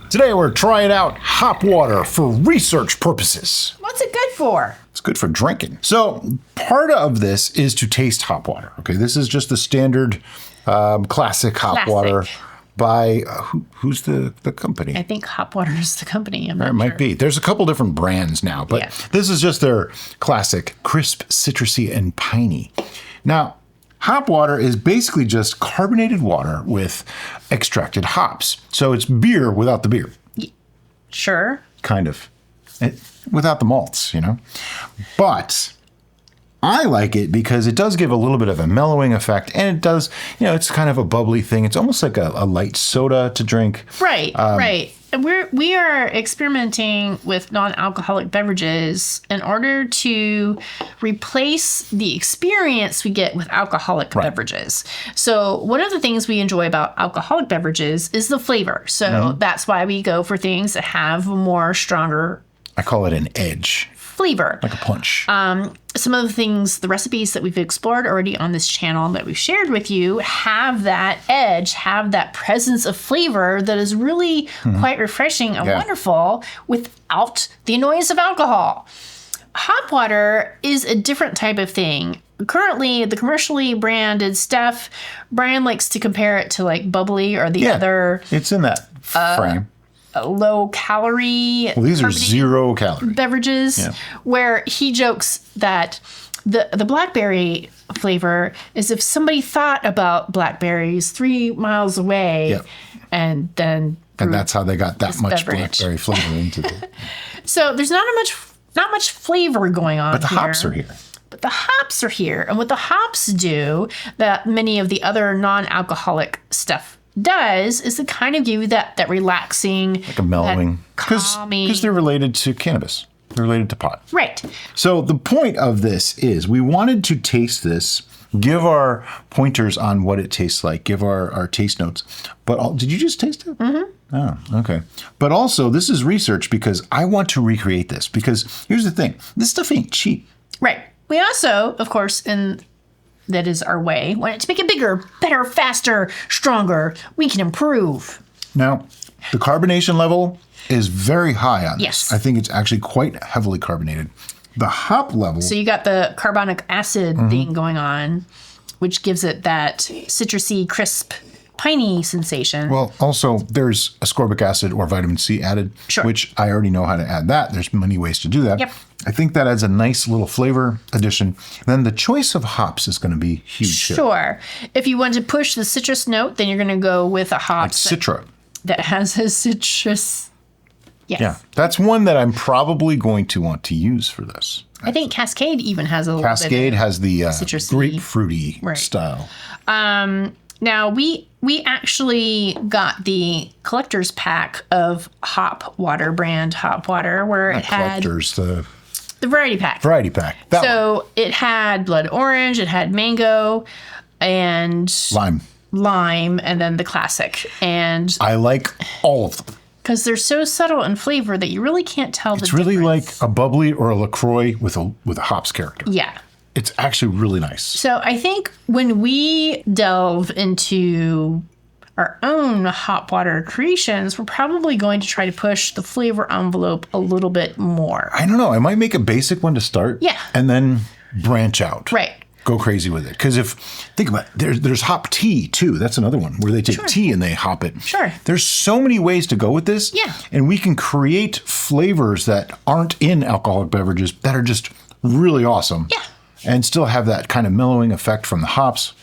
Today we're trying out hop water for research purposes. What's it good for? It's good for drinking. So part of this is to taste hop water. Okay, this is just the standard classic hop water by, who's the company? I think Hop Water is the company. It might be. There's a couple different brands now, but this is just their classic crisp, citrusy, and piney. Now, hop water is basically just carbonated water with extracted hops. So it's beer without the beer. Sure. Kind of. Without the malts, you know. But I like it because it does give a little bit of a mellowing effect, and it does, you know, it's kind of a bubbly thing. It's almost like a light soda to drink. Right, right. And we are experimenting with non-alcoholic beverages in order to replace the experience we get with alcoholic beverages. So one of the things we enjoy about alcoholic beverages is the flavor. So that's why we go for things that have a more stronger, I call it an edge. Flavor. Like a punch. Some of the things, the recipes that we've explored already on this channel that we've shared with you have that edge, have that presence of flavor that is really quite refreshing and wonderful without the annoyance of alcohol. Hop water is a different type of thing. Currently, the commercially branded stuff, Brian likes to compare it to like bubbly or the other. It's in that frame. Low calorie. Well, these are 0 calorie beverages, where he jokes that the blackberry flavor is if somebody thought about blackberries 3 miles away and then. And that's how they got that much beverage. Blackberry flavor into it. So there's not much flavor going on. But the hops are here. But the hops are here. And what the hops do that many of the other non-alcoholic stuff does is to kind of give you that relaxing, like a mellowing, because they're related to cannabis. They're related to pot. Right. So the point of this is we wanted to taste this, give our pointers on what it tastes like, give our taste notes. But did you just taste it? Mm-hmm. Oh, okay. But also, this is research because I want to recreate this. Because here's the thing. This stuff ain't cheap. Right. We also, of course, that is our way. Want it to make it bigger, better, faster, stronger. We can improve. Now, the carbonation level is very high on this. Yes. I think it's actually quite heavily carbonated. The hop level. So you got the carbonic acid thing going on, which gives it that citrusy, crisp, piney sensation. Well, also, there's ascorbic acid or vitamin C added, which I already know how to add that. There's many ways to do that. Yep. I think that adds a nice little flavor addition. Then the choice of hops is going to be huge. Sure. If you want to push the citrus note, then you're going to go with a hop like Citra. That has a citrus. Yes. Yeah, that's one that I'm probably going to want to use for this. I think Cascade even has a little Cascade bit of has the citrusy, grapefruity style. Now, we actually got the collector's pack of Hop Water brand Hop Water, where it had the variety pack. Variety pack. It had blood orange, it had mango, and lime, and then the classic. And I like all of them. Because they're so subtle in flavor that you really can't tell the difference. It's really like a bubbly or a LaCroix with a hops character. Yeah. It's actually really nice. So I think when we delve into our own hop water creations, we're probably going to try to push the flavor envelope a little bit more. I don't know. I might make a basic one to start. Yeah. And then branch out. Right. Go crazy with it. Because think about it, there's hop tea too. That's another one where they take tea and they hop it. Sure. There's so many ways to go with this. Yeah. And we can create flavors that aren't in alcoholic beverages that are just really awesome. Yeah. And still have that kind of mellowing effect from the hops.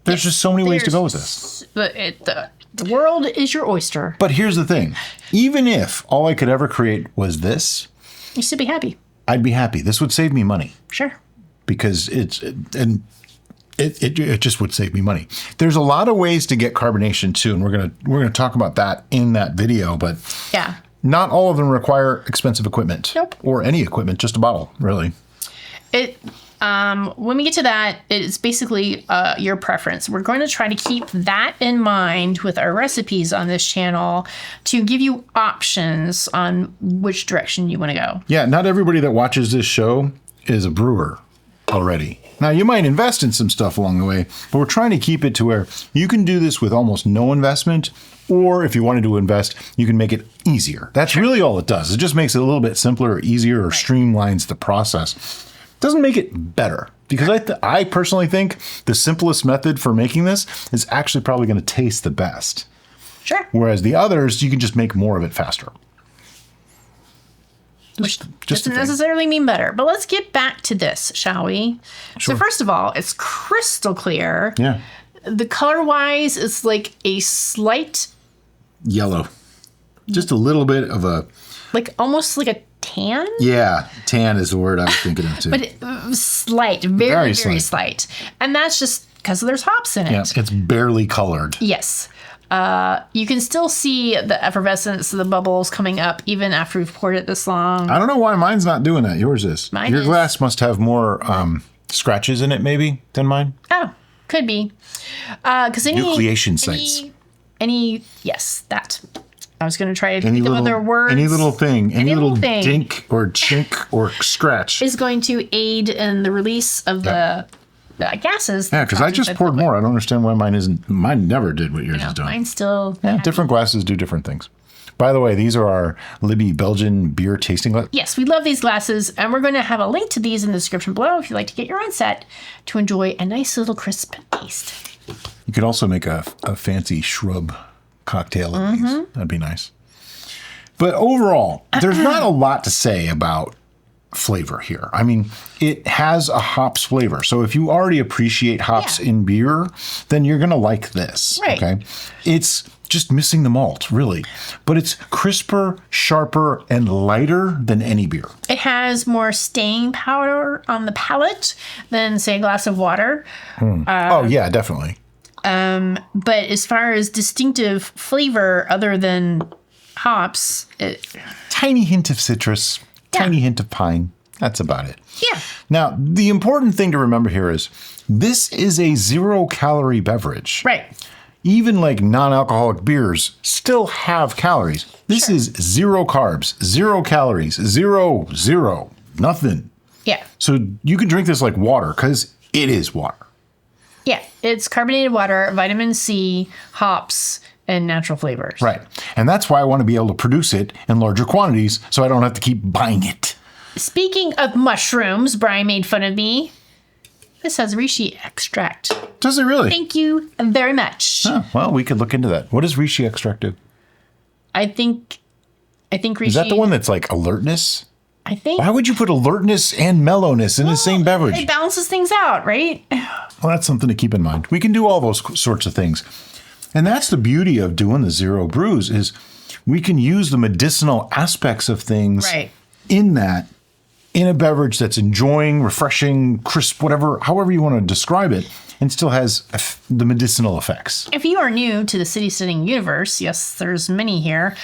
There's just so many ways to go with this. The world is your oyster. But here's the thing. Even if all I could ever create was this, you should be happy. I'd be happy. This would save me money. Sure. Because it just would save me money. There's a lot of ways to get carbonation too, and we're gonna talk about that in that video. But not all of them require expensive equipment. Nope. Or any equipment, just a bottle, really. When we get to that, it's basically your preference. We're going to try to keep that in mind with our recipes on this channel to give you options on which direction you want to go. Yeah, not everybody that watches this show is a brewer. already. Now, you might invest in some stuff along the way, but we're trying to keep it to where you can do this with almost no investment, or if you wanted to invest, you can make it easier. That's really all it does. It just makes it a little bit simpler or easier or streamlines the process. Doesn't make it better, because I personally think the simplest method for making this is actually probably going to taste the best. Sure. Whereas the others, you can just make more of it faster. Which doesn't necessarily mean better. But let's get back to this, shall we? Sure. So first of all, it's crystal clear. Yeah. The color-wise, it's like a slight... Yellow. Just a little bit of a... Like almost like a tan? Yeah, tan is the word I was thinking of too. But slight, very slight. And that's just because there's hops in it. Yeah, it's barely colored. Yes. You can still see the effervescence of the bubbles coming up even after we've poured it this long. I don't know why mine's not doing that. Yours is. Mine Your is. glass must have more scratches in it, maybe, than mine. Oh, could be. Because Nucleation sites. Yes, that. I was going to try to Any think of other words. Any little thing, any little thing dink or chink or scratch. is going to aid in the release of the gases. Yeah, because I just poured more. I don't understand why mine isn't. Mine never did what yours is doing. Mine's still... Yeah, different glasses do different things. By the way, these are our Libby Belgian beer tasting glass. Yes, we love these glasses, and we're going to have a link to these in the description below if you'd like to get your own set to enjoy a nice little crisp taste. You could also make a fancy shrub cocktail of these. That'd be nice. But overall, there's not a lot to say about flavor here. I mean, it has a hops flavor. So if you already appreciate hops in beer, then you're going to like this. Right. Okay. It's just missing the malt, really. But it's crisper, sharper, and lighter than any beer. It has more staying power on the palate than, say, a glass of water. Oh, yeah, definitely. But as far as distinctive flavor other than hops, Tiny hint of citrus, tiny hint of pine. That's about it. Yeah. Now, the important thing to remember here is this is a zero-calorie beverage. Right. Even like non-alcoholic beers still have calories. This is 0 carbs, 0 calories, zero, nothing. Yeah. So you can drink this like water because it is water. Yeah. It's carbonated water, vitamin C, hops, and natural flavors. Right. And that's why I want to be able to produce it in larger quantities so I don't have to keep buying it. Speaking of mushrooms, Brian made fun of me. This has reishi extract. Does it really? Thank you very much. Oh, well, we could look into that. What does reishi extract do? I think reishi... Is that the one that's like alertness? I think... Why would you put alertness and mellowness in the same beverage? It balances things out, right? Well, that's something to keep in mind. We can do all those sorts of things. And that's the beauty of doing the zero brews is we can use the medicinal aspects of things in a beverage that's enjoying, refreshing, crisp, whatever, however you want to describe it, and still has the medicinal effects. If you are new to the City Steading universe, yes, there's many here,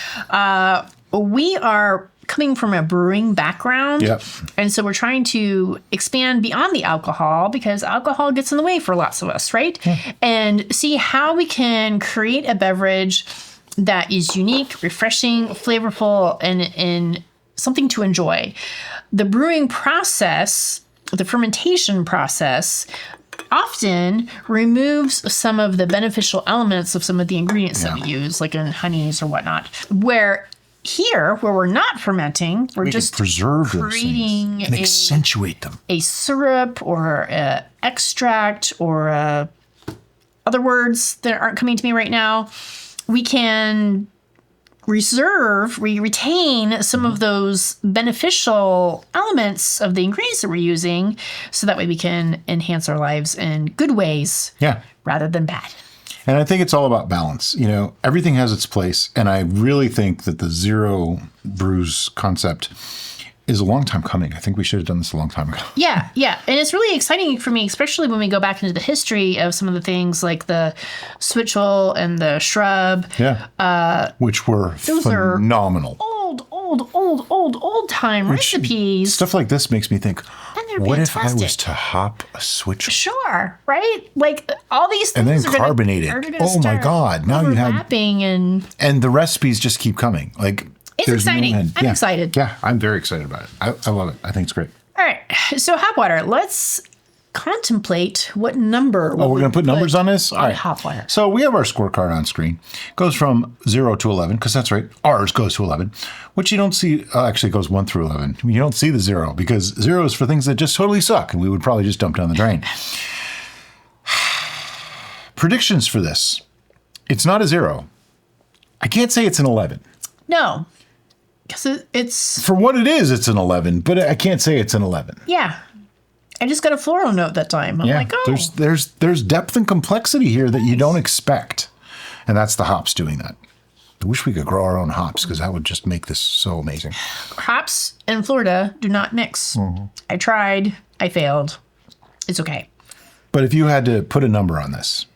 we are coming from a brewing background. Yep. And so we're trying to expand beyond the alcohol because alcohol gets in the way for lots of us, right? And see how we can create a beverage that is unique, refreshing, flavorful, and something to enjoy. The brewing process, the fermentation process, often removes some of the beneficial elements of some of the ingredients that we use, like in honeys or whatnot. Where we're not fermenting, we just preserve creating and accentuate them. A syrup or a extract or other words that aren't coming to me right now. We can retain some of those beneficial elements of the ingredients that we're using so that way we can enhance our lives in good ways rather than bad. And I think it's all about balance. You know, everything has its place. And I really think that the zero brews concept is a long time coming. I think we should have done this a long time ago. Yeah. And it's really exciting for me, especially when we go back into the history of some of the things like the switchel and the shrub. Yeah. Which were phenomenal. Old time recipes. Stuff like this makes me think, what if I fantastic. was to hop a switchel? Sure, right? Like all these things and then carbonate it. Oh my God. Now you have... And the recipes just keep coming. Like... It's exciting. I'm excited. Yeah, I'm very excited about it. I love it. I think it's great. All right. So hop water. Let's contemplate what number. Oh, we're going to put numbers on this? All right. Hop water. So we have our scorecard on screen. Goes from 0 to 11, because that's right. Ours goes to 11, which you don't see. Actually, it goes 1 through 11. You don't see the 0, because 0 is for things that just totally suck, and we would probably just dump down the drain. Predictions for this. It's not a 0. I can't say it's an 11. No. Because it's... For what it is, it's an 11, but I can't say it's an 11. Yeah. I just got a floral note that time. I'm like, oh. There's depth and complexity here that you don't expect. And that's the hops doing that. I wish we could grow our own hops, because that would just make this so amazing. Hops in Florida do not mix. Mm-hmm. I tried. I failed. It's okay. But if you had to put a number on this.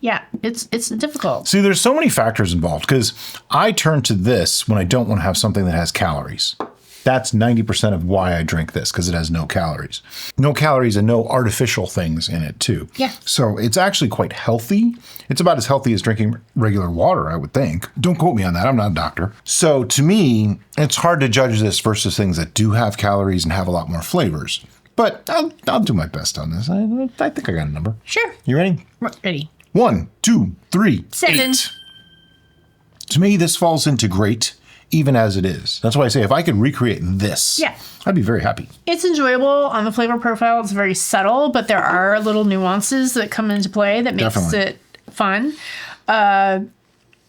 Yeah, it's difficult. See, there's so many factors involved, because I turn to this when I don't want to have something that has calories. That's 90% of why I drink this, because it has no calories. No calories and no artificial things in it, too. Yeah. So it's actually quite healthy. It's about as healthy as drinking regular water, I would think. Don't quote me on that. I'm not a doctor. So to me, it's hard to judge this versus things that do have calories and have a lot more flavors. But I'll do my best on this. I think I got a number. Sure. You ready? Ready. 1, 2, 3, 7. 8. To me, this falls into great, even as it is. That's why I say if I could recreate this, yeah, I'd be very happy. It's enjoyable on the flavor profile. It's very subtle, but there are little nuances that come into play that makes it fun. But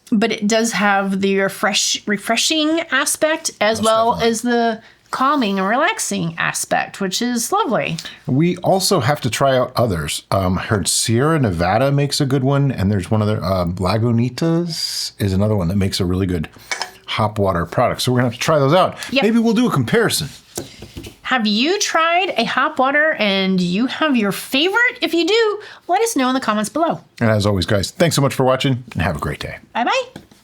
it does have the refreshing aspect as well as the calming and relaxing aspect, which is lovely. We also have to try out others. I heard Sierra Nevada makes a good one, and there's one other, Lagunitas is another one that makes a really good hop water product. So we're gonna have to try those out. Yep. Maybe we'll do a comparison. Have you tried a hop water and you have your favorite? If you do, let us know in the comments below. And as always, guys, thanks so much for watching, and have a great day. Bye-bye.